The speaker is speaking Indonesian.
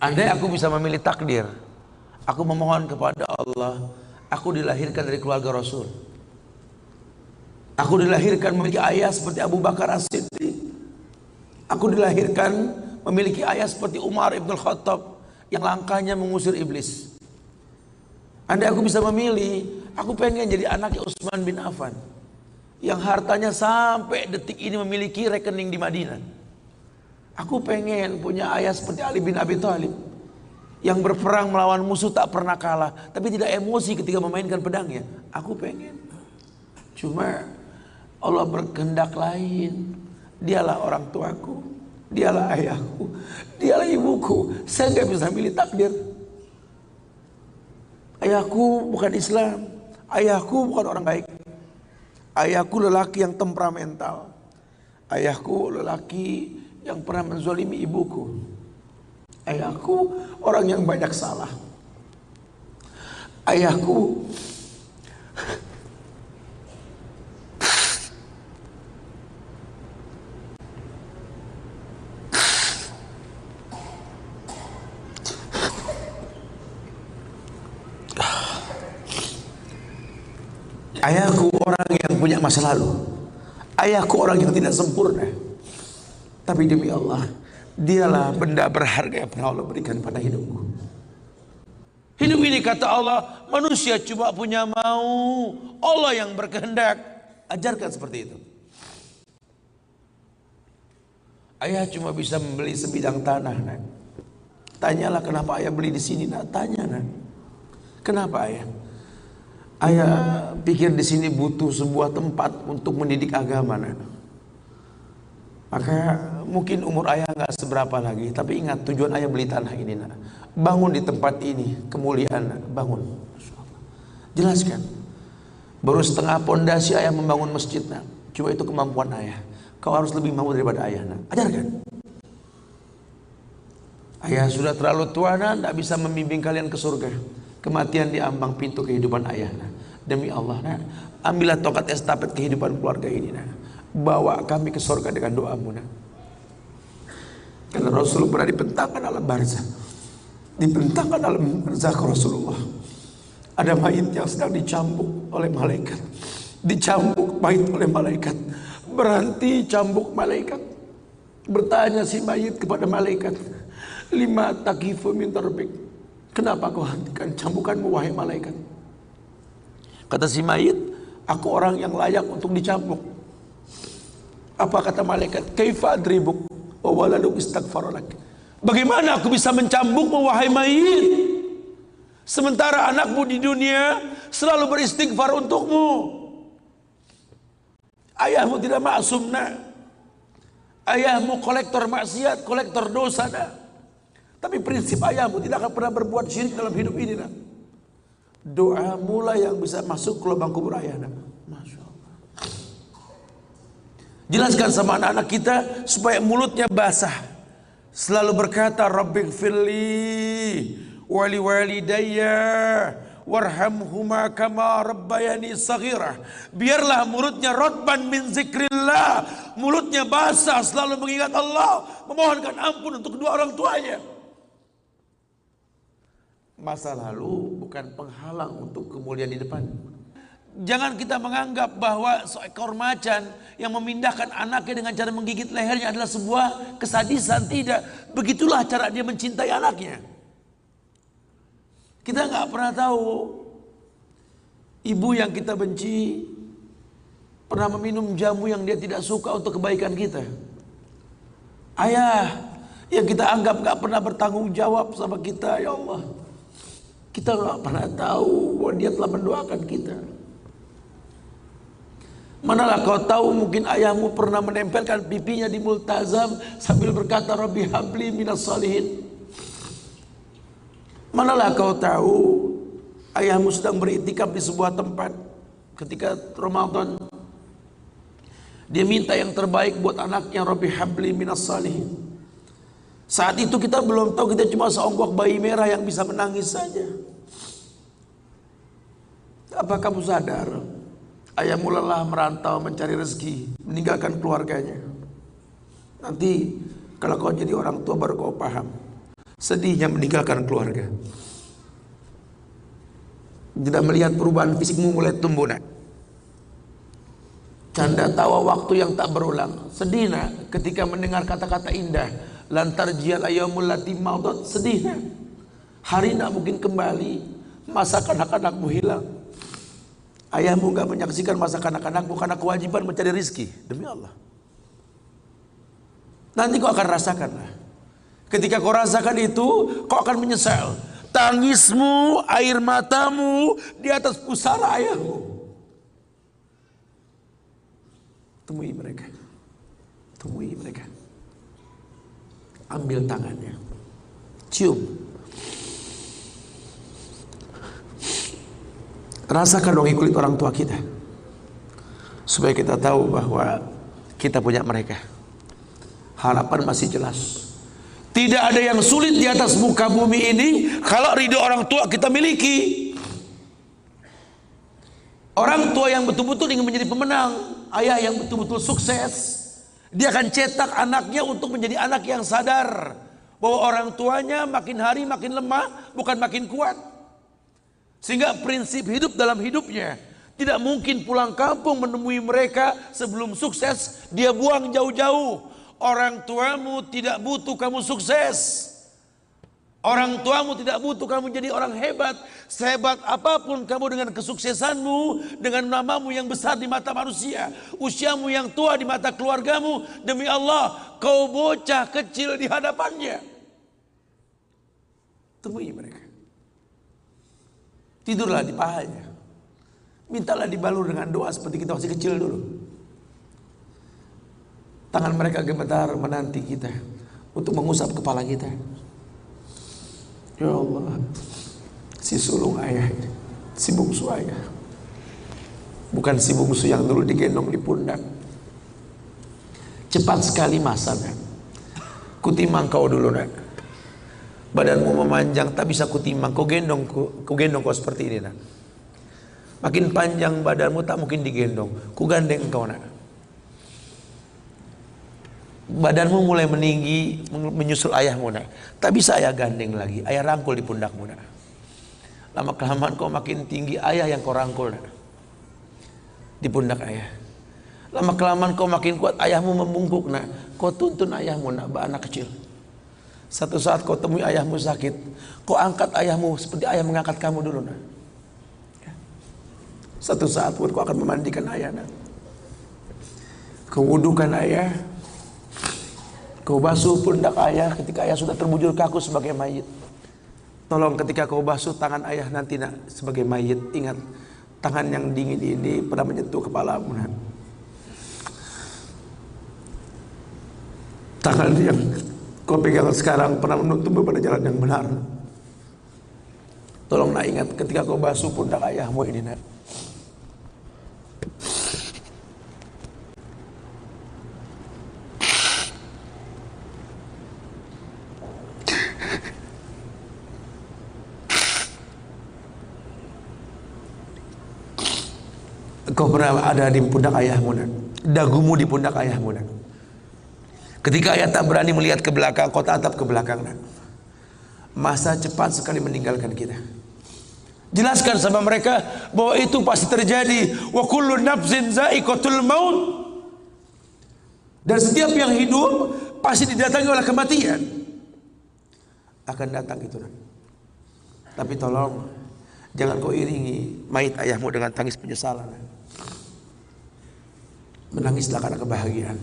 Andai aku bisa memilih takdir, aku memohon kepada Allah, aku dilahirkan dari keluarga Rasul. Aku dilahirkan memiliki ayah seperti Abu Bakar As-Siddiq. Aku dilahirkan memiliki ayah seperti Umar Ibn Khattab yang langkahnya mengusir iblis. Andai aku bisa memilih, aku pengen jadi anaknya Utsman bin Affan yang hartanya sampai detik ini memiliki rekening di Madinah. Aku pengen punya ayah seperti Ali bin Abi Thalib yang berperang melawan musuh tak pernah kalah, tapi tidak emosi ketika memainkan pedangnya. Aku pengen. Cuma Allah berkehendak lain. Dialah orang tuaku, dialah ayahku, dialah ibuku. Saya nggak bisa milih takdir. Ayahku bukan Islam, ayahku bukan orang baik. Ayahku lelaki yang temperamental. Ayahku lelaki yang pernah menzalimi ibuku. Ayahku orang yang banyak salah. Ayahku ayahku orang yang punya masa lalu. Ayahku orang yang tidak sempurna. Tapi demi Allah, dialah benda berharga yang pernah Allah berikan pada hidupku. Hidup ini kata Allah, manusia cuma punya mau, Allah yang berkehendak. Ajarkan seperti itu. Ayah cuma bisa membeli sebidang tanah, nak. Tanyalah kenapa ayah beli di sini, nak. Tanya, nak. Kenapa ayah? Ayah pikir di sini butuh sebuah tempat untuk mendidik agama, nak. Maka mungkin umur ayah nggak seberapa lagi, tapi ingat tujuan ayah beli tanah ini, nak. Bangun di tempat ini, kemuliaan, nak. Bangun. Jelaskan. Baru setengah pondasi ayah membangun masjid, nak. Cuma itu kemampuan ayah. Kau harus lebih mampu daripada ayah, nak. Ajarkan. Ayah sudah terlalu tua, nak, tidak bisa membimbing kalian ke surga. Kematian di ambang pintu kehidupan ayah, nak. Demi Allah, nak, ambillah tongkat estafet kehidupan keluarga ini, nak. Bawa kami ke surga dengan doamu, nak. Karena Rasul pernah dibentangkan alam barzah. Dibentangkan alam barzah ke Rasulullah. Ada mayit yang sedang dicambuk oleh malaikat. Dicambuk mayit oleh malaikat. Berhenti cambuk malaikat. Bertanya si mayit kepada malaikat, lima takifu min darbik. Kenapa kau hentikan cambukanmu wahai malaikat? Kata si mayit, aku orang yang layak untuk dicambuk. Apa kata malaikat? Kaifa adribuk wa waladuk istaghfaralak. Bagaimana aku bisa mencambukmu wahai mayit, sementara anakmu di dunia selalu beristighfar untukmu? Ayahmu tidak maksum, nak. Ayahmu kolektor maksiat, kolektor dosa, nak. Tapi prinsip ayahmu tidak akan pernah berbuat syirik dalam hidup ini, nak. Doa mula yang bisa masuk ke lubang kubur ayah, nak. Masya Allah. Jelaskan sama anak-anak kita supaya mulutnya basah. Selalu berkata, Rabbighfirli wali walidayya warhamhuma kama rabbayani saghirah. Biarlah mulutnya rotban min zikrillah, mulutnya basah selalu mengingat Allah, memohonkan ampun untuk kedua orang tuanya. Masa lalu bukan penghalang untuk kemuliaan di depan. Jangan kita menganggap bahwa seekor macan yang memindahkan anaknya dengan cara menggigit lehernya adalah sebuah kesadisan. Tidak. Begitulah cara dia mencintai anaknya. Kita nggak pernah tahu ibu yang kita benci pernah meminum jamu yang dia tidak suka untuk kebaikan kita. Ayah yang kita anggap nggak pernah bertanggung jawab sama kita, ya Allah. Kita nggak pernah tahu bahwa dia telah mendoakan kita. Manalah kau tahu mungkin ayahmu pernah menempelkan pipinya di multazam sambil berkata Rabbi habli minas salihin. Manalah kau tahu ayahmu sedang beriktikaf di sebuah tempat ketika Ramadan. Dia minta yang terbaik buat anaknya, Rabbi habli minas salihin. Saat itu kita belum tahu, kita cuma seonggok bayi merah yang bisa menangis saja. Apa kamu sadar ayahmu lelah merantau mencari rezeki, meninggalkan keluarganya? Nanti kalau kau jadi orang tua baru kau paham. Sedihnya meninggalkan keluarga. Tidak melihat perubahan fisikmu mulai tumbuh nak. Canda tawa waktu yang tak berulang. Sedih nak ketika mendengar kata-kata indah. Lantar jial ayamul lati maudat. Sedih nak. Hari nak mungkin kembali. Masa kanak-kanakmu hilang. Ayahmu gak menyaksikan masa kanak-kanakmu karena kewajiban mencari rizki. Demi Allah. Nanti kau akan rasakan lah. Ketika kau rasakan itu, kau akan menyesal. Tangismu, air matamu di atas pusara ayahmu. Temui mereka. Temui mereka. Ambil tangannya. Cium. Rasakan dong kulit orang tua kita. Supaya kita tahu bahwa kita punya mereka. Harapan masih jelas. Tidak ada yang sulit di atas muka bumi ini kalau ridho orang tua kita miliki. Orang tua yang betul-betul ingin menjadi pemenang, ayah yang betul-betul sukses, dia akan cetak anaknya untuk menjadi anak yang sadar bahwa orang tuanya makin hari makin lemah, bukan makin kuat. Sehingga prinsip hidup dalam hidupnya tidak mungkin pulang kampung menemui mereka sebelum sukses, dia buang jauh-jauh. Orang tuamu tidak butuh kamu sukses. Orang tuamu tidak butuh kamu jadi orang hebat. Sehebat apapun kamu dengan kesuksesanmu, dengan namamu yang besar di mata manusia, usiamu yang tua di mata keluargamu, demi Allah, kau bocah kecil di hadapannya. Temui mereka. Tidurlah di pahanya. Mintalah dibalur dengan doa seperti kita masih kecil dulu. Tangan mereka gemetar menanti kita untuk mengusap kepala kita. Ya Allah, si sulung ayah, si bungsu ayah, bukan si bungsu yang dulu digendong di pundak. Cepat sekali masanya. Kutimang kau dulu nak. Badanmu memanjang tak bisa kutimang. Kau gendong kau seperti ini nak. Makin panjang badanmu tak mungkin digendong. Ku gandeng kau nak. Badanmu mulai meninggi menyusul ayahmu nak. Tak bisa ayah gandeng lagi. Ayah rangkul di pundakmu nak. Lama kelamaan kau makin tinggi, ayah yang kau rangkul nak. Di pundak ayah. Lama kelamaan kau makin kuat, ayahmu membungkuk nak. Kau tuntun ayahmu nak, anak kecil. Satu saat kau temui ayahmu sakit, kau angkat ayahmu seperti ayah mengangkat kamu dulu nak. Satu saat pun kau akan memandikan ayah nak. Kau wudukan ayah. Kau basuh pundak ayah ketika ayah sudah terbujur kaku sebagai mayit. Tolong ketika kau basuh tangan ayah nanti nak sebagai mayit, ingat tangan yang dingin ini pernah menyentuh kepalamu nak. Tangan yang kau pegang sekarang pernah menuntunmu pada jalan yang benar. Tolong nak ingat ketika kau basuh pundak ayahmu ini nak. Kau pernah ada di pundak ayahmu nak. Dagumu di pundak ayahmu nak. Ketika ayah tak berani melihat ke belakang, kau tatap ke belakang nak. Masa cepat sekali meninggalkan kita. Jelaskan sama mereka bahwa itu pasti terjadi. Wa kullu nafsin za'iqatul maut. Dan setiap yang hidup pasti didatangi oleh kematian. Akan datang itu nak. Tapi tolong jangan kau iringi mayit ayahmu dengan tangis penyesalan. Menangislah karena kebahagiaan.